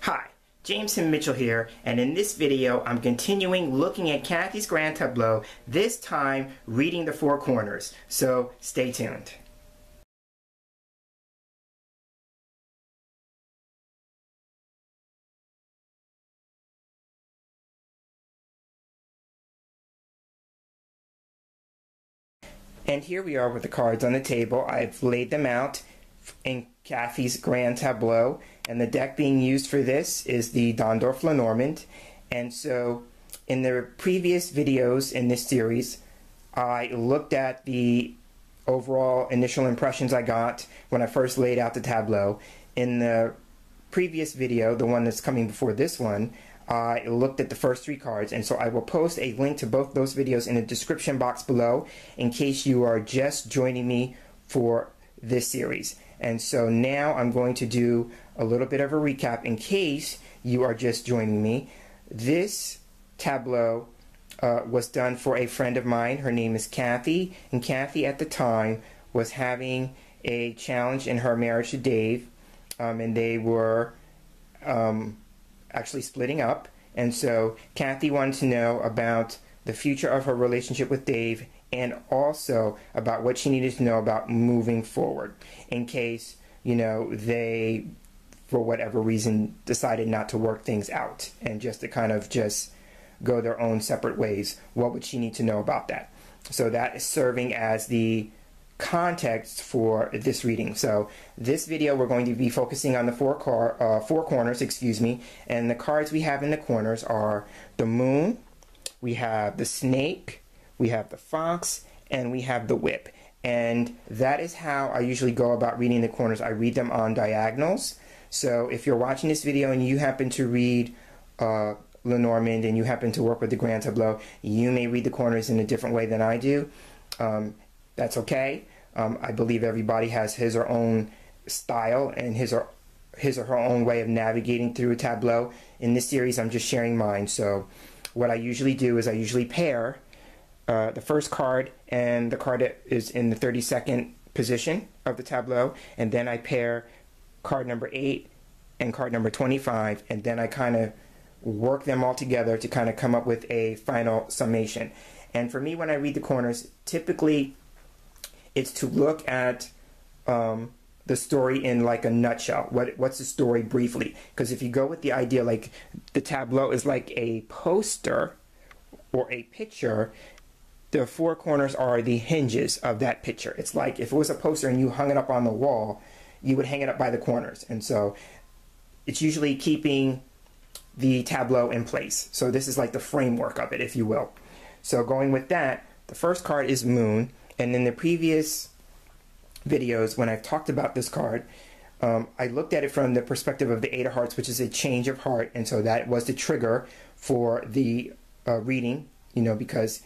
Hi, Jameson Mitchell here, and in this video I'm continuing looking at Kathy's Grand Tableau, this time reading the four corners, so stay tuned. And here we are with the cards on the table. I've laid them out in Kathy's Grand Tableau, and the deck being used for this is the Dondorf Lenormand. And so in the previous videos in this series, I looked at the overall initial impressions I got when I first laid out the tableau. In the previous video, the one that's coming before this one, I looked at the first three cards, and so I will post a link to both those videos in the description box below in case you are just joining me for this series. And so now I'm going to do a little bit of a recap in case you are just joining me. This tableau was done for a friend of mine. Her name is Kathy, and Kathy at the time was having a challenge in her marriage to Dave, and they were actually splitting up. And so Kathy wanted to know about the future of her relationship with Dave and also about what she needed to know about moving forward in case, you know, they, for whatever reason, decided not to work things out and just to kind of just go their own separate ways. What would she need to know about that? So that is serving as the context for this reading. So this video we're going to be focusing on the four corners, and the cards we have in the corners are the moon, we have the snake, we have the fox, and we have the whip. And that is how I usually go about reading the corners. I read them on diagonals. So if you're watching this video and you happen to read Lenormand and you happen to work with the Grand Tableau, you may read the corners in a different way than I do. That's okay. I believe everybody has his or own style and his or her own way of navigating through a tableau. In this series, I'm just sharing mine. So what I usually do is I usually pair the first card and the card that is in the 32nd position of the tableau, and then I pair card number 8 and card number 25, and then I kind of work them all together to kind of come up with a final summation. And for me, when I read the corners, typically it's to look at the story in like a nutshell. What's the story briefly? Because if you go with the idea like the tableau is like a poster or a picture, the four corners are the hinges of that picture. It's like if it was a poster and you hung it up on the wall, you would hang it up by the corners. And so it's usually keeping the tableau in place. So this is like the framework of it, if you will. So going with that, the first card is Moon, and in the previous videos when I've talked about this card, I looked at it from the perspective of the Eight of Hearts, which is a change of heart, and so that was the trigger for the reading, you know, because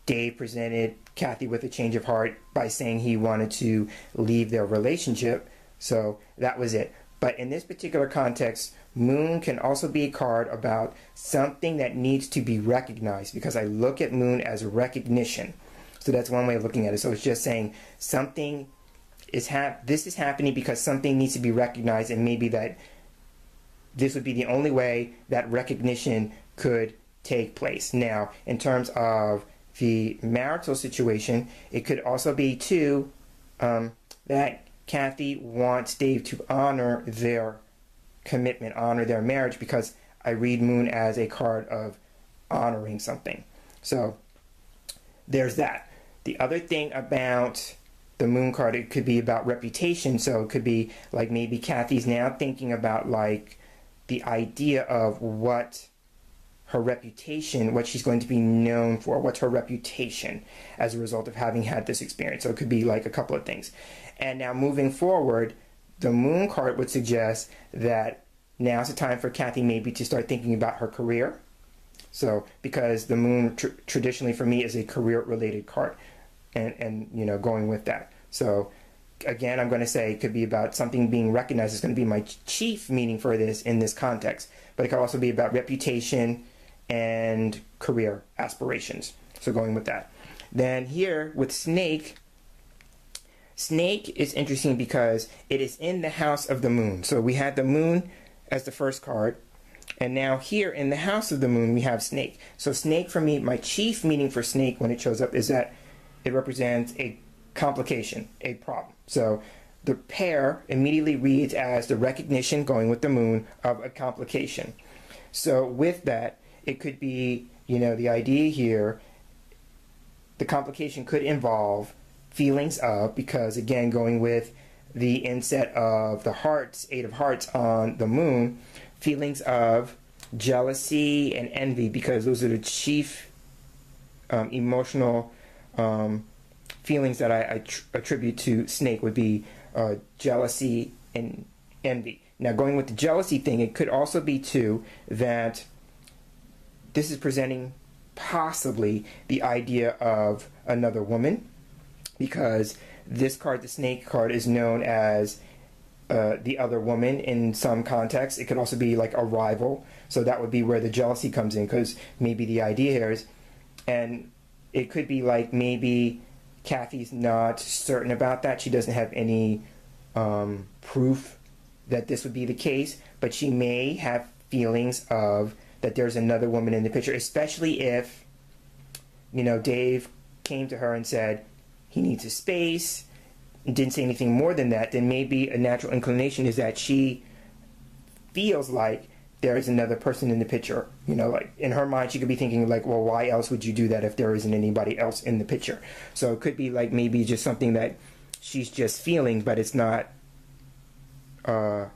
Dave presented Kathy with a change of heart by saying he wanted to leave their relationship, so that was it. But in this particular context, Moon can also be a card about something that needs to be recognized, because I look at Moon as recognition. So that's one way of looking at it. So it's just saying something is this is happening because something needs to be recognized, and maybe that this would be the only way that recognition could take place. Now, in terms of the marital situation, it could also be too that Kathy wants Dave to honor their commitment, honor their marriage, because I read Moon as a card of honoring something. So there's that. The other thing about the Moon card, it could be about reputation. So it could be like maybe Kathy's now thinking about like the idea of what her reputation, what she's going to be known for, what's her reputation as a result of having had this experience. So it could be like a couple of things. And now moving forward, the Moon card would suggest that now's the time for Kathy maybe to start thinking about her career. So because the Moon traditionally for me is a career related card, and you know, going with that. So again, I'm going to say it could be about something being recognized. It's going to be my chief meaning for this in this context, but it could also be about reputation and career aspirations. So going with that. Then here with Snake, Snake is interesting because it is in the house of the Moon. So we had the Moon as the first card. And now here in the House of the Moon, we have Snake. So Snake, for me, my chief meaning for Snake when it shows up is that it represents a complication, a problem. So the pair immediately reads as the recognition, going with the moon, of a complication. So with that, it could be, the idea here, the complication could involve feelings of, because again, going with the inset of the hearts, 8 of hearts on the moon, feelings of jealousy and envy, because those are the chief emotional feelings that I attribute to Snake, would be jealousy and envy. Now, going with the jealousy thing, it could also be too that this is presenting possibly the idea of another woman, because this card, the Snake card, is known as the other woman in some contexts. It could also be like a rival, so that would be where the jealousy comes in, because maybe the idea here is, and it could be like maybe Kathy's not certain about that. She doesn't have any proof that this would be the case, but she may have feelings of that there's another woman in the picture, especially if, Dave came to her and said he needs a space, and didn't say anything more than that. Then maybe a natural inclination is that she feels like there is another person in the picture. Like in her mind, she could be thinking like, well, why else would you do that if there isn't anybody else in the picture? So it could be like maybe just something that she's just feeling, but it's not,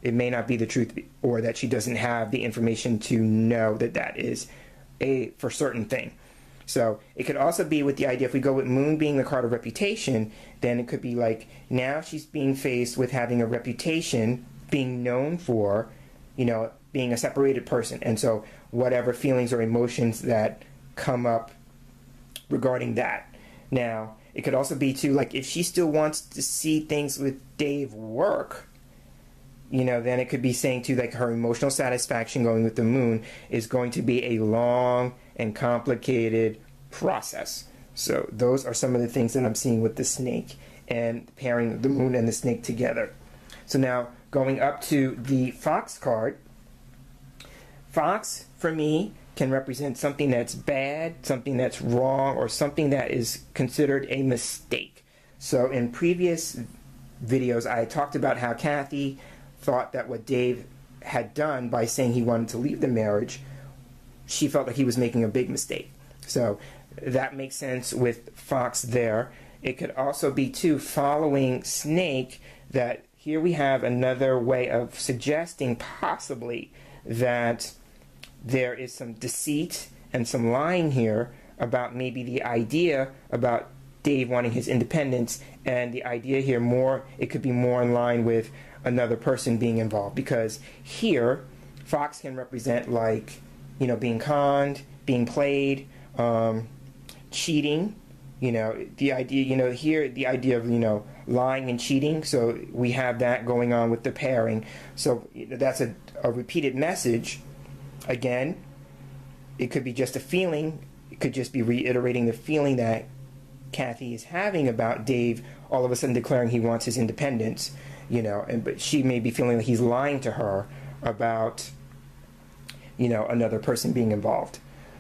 it may not be the truth, or that she doesn't have the information to know that that is a for certain thing. So it could also be with the idea, if we go with Moon being the card of reputation, then it could be like now she's being faced with having a reputation, being known for, being a separated person. And so whatever feelings or emotions that come up regarding that. Now, it could also be too, like if she still wants to see things with Dave work, then it could be saying too, like her emotional satisfaction going with the moon is going to be a long and complicated process. So those are some of the things that I'm seeing with the Snake and pairing the moon and the Snake together. So now going up to the Fox card. Fox, for me, can represent something that's bad, something that's wrong, or something that is considered a mistake. So in previous videos, I talked about how Kathy thought that what Dave had done by saying he wanted to leave the marriage, she felt like he was making a big mistake. So that makes sense with Fox there. It could also be too, following Snake, that here we have another way of suggesting possibly that there is some deceit and some lying here about maybe the idea about Dave wanting his independence, and the idea here more, it could be more in line with another person being involved, because here Fox can represent like, being conned, being played, cheating, the idea, here the idea of, lying and cheating. So we have that going on with the pairing. So that's a repeated message. Again, it could be just a feeling. It could just be reiterating the feeling that Kathy is having about Dave all of a sudden declaring he wants his independence, but she may be feeling like he's lying to her about, another person being involved.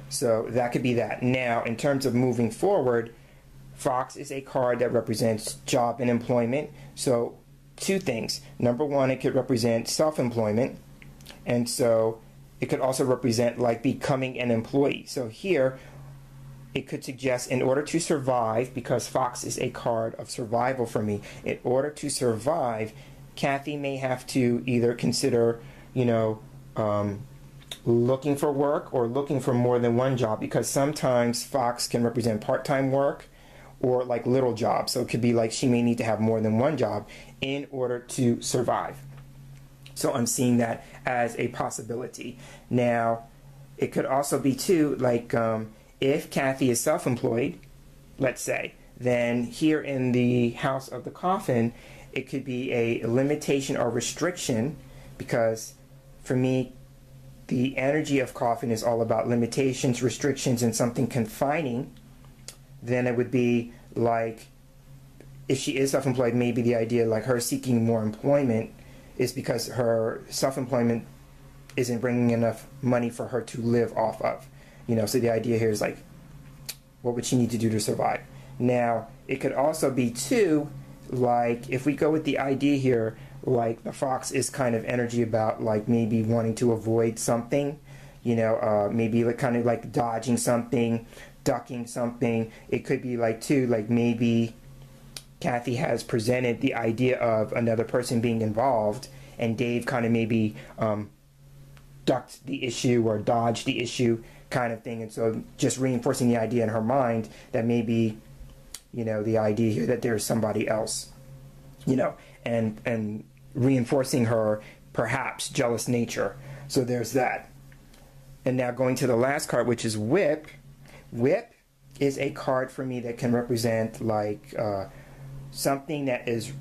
So that could be that. Now, in terms of moving forward, Fox is a card that represents job and employment. So two things. Number one, it could represent self-employment. And so it could also represent like becoming an employee. So here, it could suggest in order to survive, because Fox is a card of survival for me, in order to survive, Kathy may have to either consider, looking for work or looking for more than one job, because sometimes Fox can represent part-time work or like little jobs. So it could be like she may need to have more than one job in order to survive. So I'm seeing that as a possibility. Now, it could also be too, like if Kathy is self-employed, let's say, then here in the House of the Coffin, it could be a limitation or restriction, because for me, the energy of Coffin is all about limitations, restrictions, and something confining. Then it would be like, if she is self-employed, maybe the idea like her seeking more employment is because her self-employment isn't bringing enough money for her to live off of. So the idea here is like, what would she need to do to survive? Now, it could also be too, like, if we go with the idea here, like the fox is kind of energy about like maybe wanting to avoid something, maybe like kind of like dodging something, ducking something. It could be like too, like maybe Kathy has presented the idea of another person being involved, and Dave kind of maybe ducked the issue or dodged the issue kind of thing. And so just reinforcing the idea in her mind that maybe, the idea here that there's somebody else, and reinforcing her perhaps jealous nature. So there's that. And now going to the last card, which is Whip. Whip is a card for me that can represent like something that is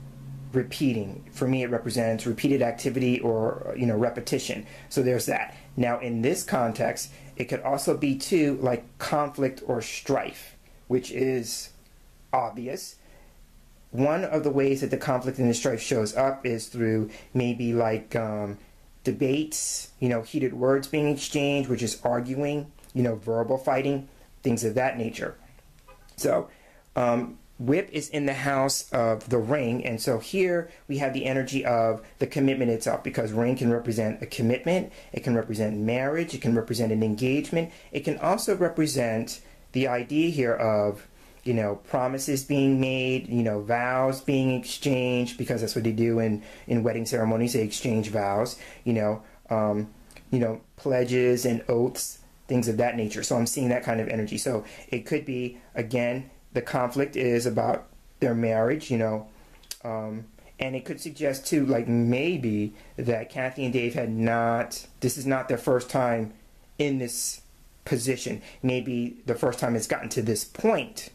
repeating. For me, it represents repeated activity or repetition. So there's that. Now in this context, it could also be too like conflict or strife, which is obvious. One of the ways that the conflict and the strife shows up is through maybe like debates, heated words being exchanged, which is arguing, verbal fighting, things of that nature. So Whip is in the house of the ring, and so here we have the energy of the commitment itself, because ring can represent a commitment, it can represent marriage, it can represent an engagement, it can also represent the idea here of promises being made, vows being exchanged, because that's what they do in wedding ceremonies. They exchange vows, pledges and oaths, things of that nature. So I'm seeing that kind of energy. So it could be, again, the conflict is about their marriage, and it could suggest too, like maybe that Kathy and Dave this is not their first time in this position. Maybe the first time it's gotten to this point,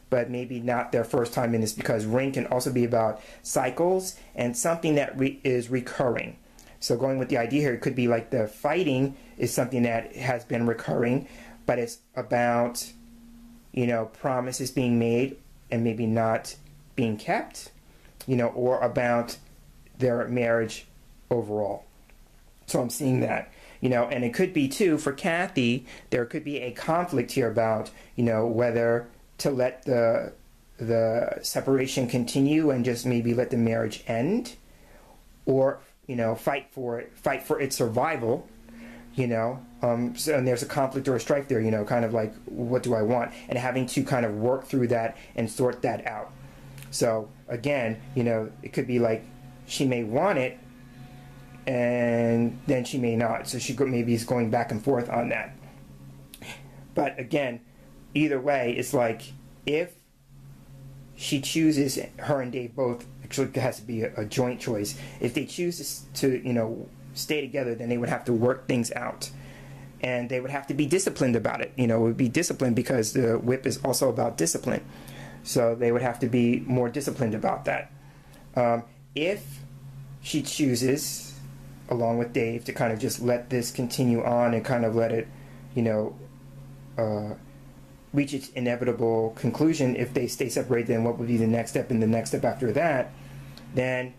but maybe not their first time in this, because ring can also be about cycles and something that is recurring. So going with the idea here, it could be like the fighting is something that has been recurring, but it's about, promises being made and maybe not being kept, or about their marriage overall. So I'm seeing that, and it could be too, for Kathy, there could be a conflict here about, whether to let the separation continue and just maybe let the marriage end, or fight for its survival. So, and there's a conflict or a strife there, kind of like, what do I want, and having to kind of work through that and sort that out. So again, it could be like she may want it and then she may not, so she maybe is going back and forth on that. But again, either way, it's like, if she chooses, her and Dave both, actually it has to be a joint choice, if they choose to stay together, then they would have to work things out, and they would have to be disciplined about it. It would be disciplined, because the Whip is also about discipline, so they would have to be more disciplined about that. If she chooses, along with Dave, to kind of just let this continue on and kind of let it reach its inevitable conclusion, if they stay separated, then what would be the next step, and the next step after that, then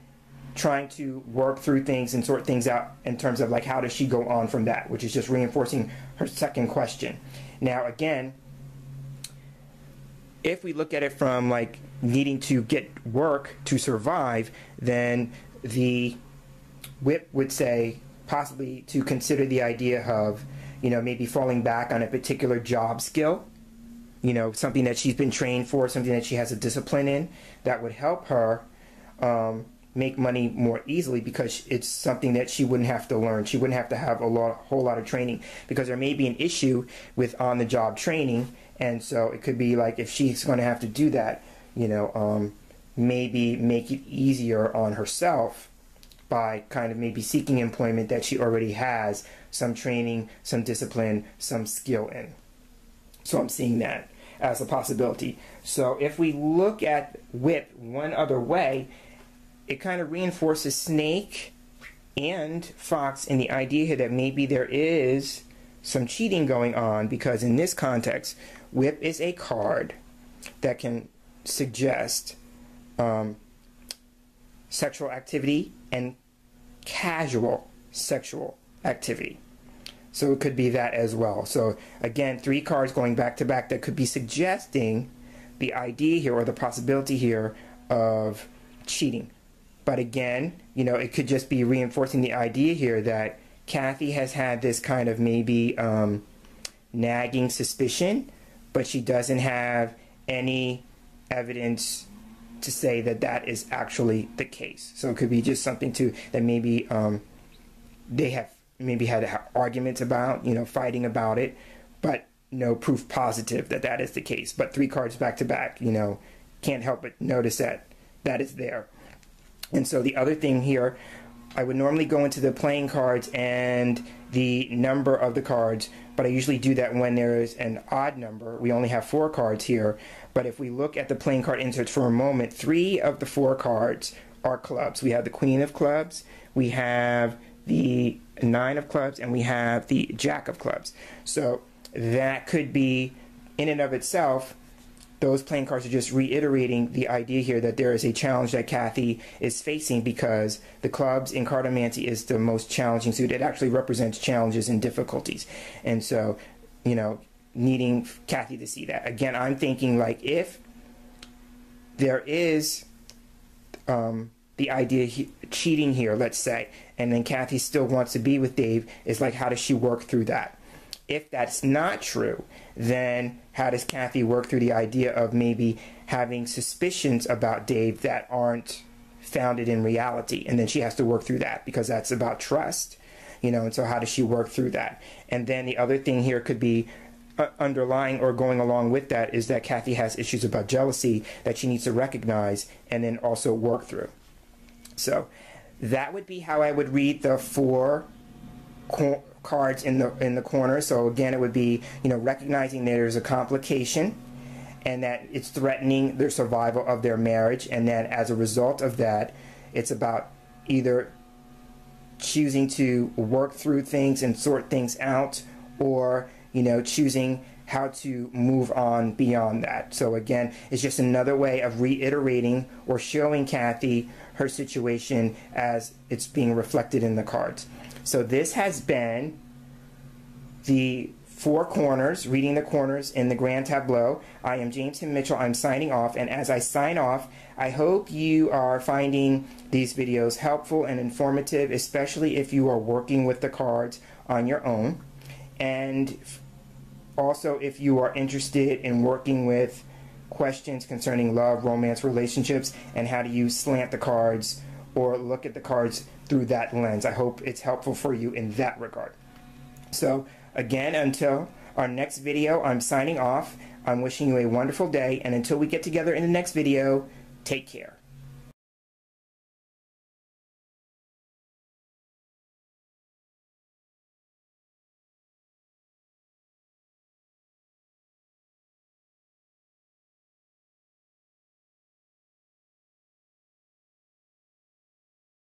trying to work through things and sort things out in terms of like, how does she go on from that, which is just reinforcing her second question. Now again, if we look at it from like needing to get work to survive, then the Whip would say possibly to consider the idea of maybe falling back on a particular job skill, something that she's been trained for, something that she has a discipline in, that would help her make money more easily, because it's something that she wouldn't have to learn. She wouldn't have to have a whole lot of training, because there may be an issue with on-the-job training, and so it could be like, if she's going to have to do that, maybe make it easier on herself by kind of maybe seeking employment that she already has some training, some discipline, some skill in. So I'm seeing that as a possibility. So if we look at Whip one other way, it kind of reinforces Snake and Fox in the idea here that maybe there is some cheating going on, because in this context, Whip is a card that can suggest sexual activity and casual sexual activity. So it could be that as well. So again, 3 cards going back to back that could be suggesting the idea here or the possibility here of cheating. But again, you know, it could just be reinforcing the idea here that Kathy has had this kind of maybe nagging suspicion, but she doesn't have any evidence to say that that is actually the case. So it could be just something to that maybe they have maybe had arguments about, you know, fighting about it, but no proof positive that that is the case. But 3 cards back to back, you know, can't help but notice that that is there. And so the other thing here, I would normally go into the playing cards and the number of the cards, but I usually do that when there is an odd number. We only have 4 cards here, but if we look at the playing card inserts for a moment, 3 of the 4 cards are clubs. We have the Queen of Clubs, we have the 9 of Clubs, and we have the Jack of Clubs. So that could be, in and of itself, those playing cards are just reiterating the idea here that there is a challenge that Kathy is facing, because the clubs in cartomancy is the most challenging suit. It actually represents challenges and difficulties. And so, you know, needing Kathy to see that. Again, I'm thinking like if there is the idea cheating here, let's say, and then Kathy still wants to be with Dave, is like how does she work through that? If that's not true, then how does Kathy work through the idea of maybe having suspicions about Dave that aren't founded in reality? And then she has to work through that because that's about trust, you know, and so how does she work through that? And then the other thing here could be underlying or going along with that is that Kathy has issues about jealousy that she needs to recognize and then also work through. So that would be how I would read the 4 cards in the corner. So again, it would be, you know, recognizing that there's a complication and that it's threatening their survival of their marriage, and that as a result of that, it's about either choosing to work through things and sort things out, or, you know, choosing how to move on beyond that. So again, it's just another way of reiterating or showing Kathy her situation as it's being reflected in the cards. So this has been the 4 corners, reading the corners in the Grand Tableau. I am James Tim Mitchell. I'm signing off, and as I sign off, I hope you are finding these videos helpful and informative, especially if you are working with the cards on your own. And also if you are interested in working with questions concerning love, romance, relationships, and how do you slant the cards or look at the cards through that lens. I hope it's helpful for you in that regard. So again, until our next video, I'm signing off. I'm wishing you a wonderful day, and until we get together in the next video, take care.